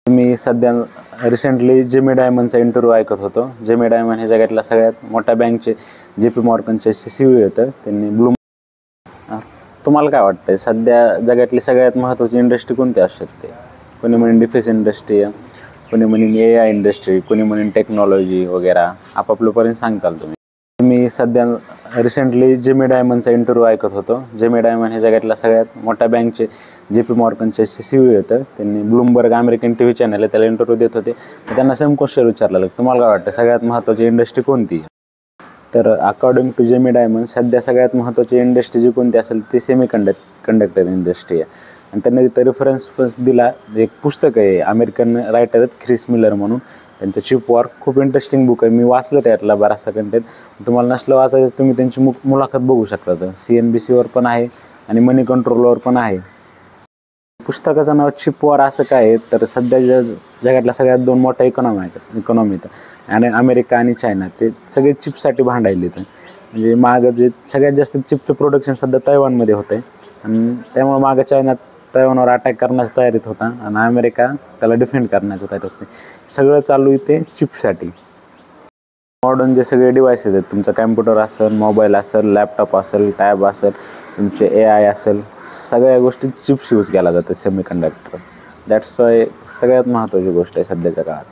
मी सध्या recently Jamie डायमंडचा interview ऐकत होतो. जेमी डायमंड हे जगातल्या सगळ्यात मोठ्या बँकचे JP मॉर्गनचे CEO होतं. त्यांनी तुम्हाला काय वाटतंय सध्या जगातली सगळ्यात महत्त्वाची इंडस्ट्री कोणती असू शकते? कोणी म्हणेन डिफेन्स इंडस्ट्री आहे, कोणी म्हणेन AI इंडस्ट्री, कोणी म्हणेन टेक्नॉलॉजी वगैरे. आपापल्यापर्यंत सांगताल तुम्ही. मी सध्या रिसेंटली जेमी डायमंडचा इंटरव्ह्यू ऐकत होतो. जेमी डायमंड हे जगातल्या सगळ्यात मोठ्या बँकचे JP मॉर्गनचे CEO होतं. त्यांनी ब्लूमबर्ग अमेरिकन TV चॅनल आहे त्याला इंटरव्ह्यू देत होते. त्यांना सेम क्वेश्चन विचारलेलं, तुम्हाला काय वाटतं सगळ्यात महत्त्वाची इंडस्ट्री कोणती? तर अकॉर्डिंग टू जेमी डायमंड सध्या सगळ्यात महत्त्वाची इंडस्ट्री जी कोणती असेल ती कंडक्टर इंडस्ट्री आहे. आणि त्यांनी तिथं रेफरन्स पण दिला. एक पुस्तक आहे अमेरिकन रायटर आहेत ख्रिस मिलर म्हणून, त्यांचं चिप वॉर खूप इंटरेस्टिंग बुक आहे. मी वाचलं त्यातला बराचसा कंटेंट. तुम्हाला नसलं वाचायचं तुम्ही त्यांची मुलाखत बघू शकता. CNBCवर पण आहे आणि मनी कंट्रोलवर पण आहे. पुस्तकाचं नाव चिप वॉर. असं काय आहे तर सध्या जगातल्या सगळ्यात दोन मोठ्या इकॉनॉमी आणि अमेरिका आणि चायना ते सगळे चिपसाठी भांडायले. म्हणजे मागं जे सगळ्यात जास्त चिपचं प्रोडक्शन सध्या तैवानमध्ये होतं आहे आणि त्यामुळे मागं चायना तैवानवर अटॅक करण्याच्या तयारीत होता आणि अमेरिका त्याला डिफेंड करण्याच्या तयारीत होते. सगळं चालू इथे चिपसाठी. मॉडर्न जे सगळे डिव्हाइसेस आहेत, तुमचा कॅम्प्युटर असेल, मोबाईल असेल, लॅपटॉप असेल, टॅब असेल, तुमचे AI असेल, सगळ्या गोष्टी चिप्स यूज केला जाते सेमीकंडक्टर. दॅट्स वाय सगळ्यात महत्त्वाची गोष्ट आहे सध्याच्या काळात.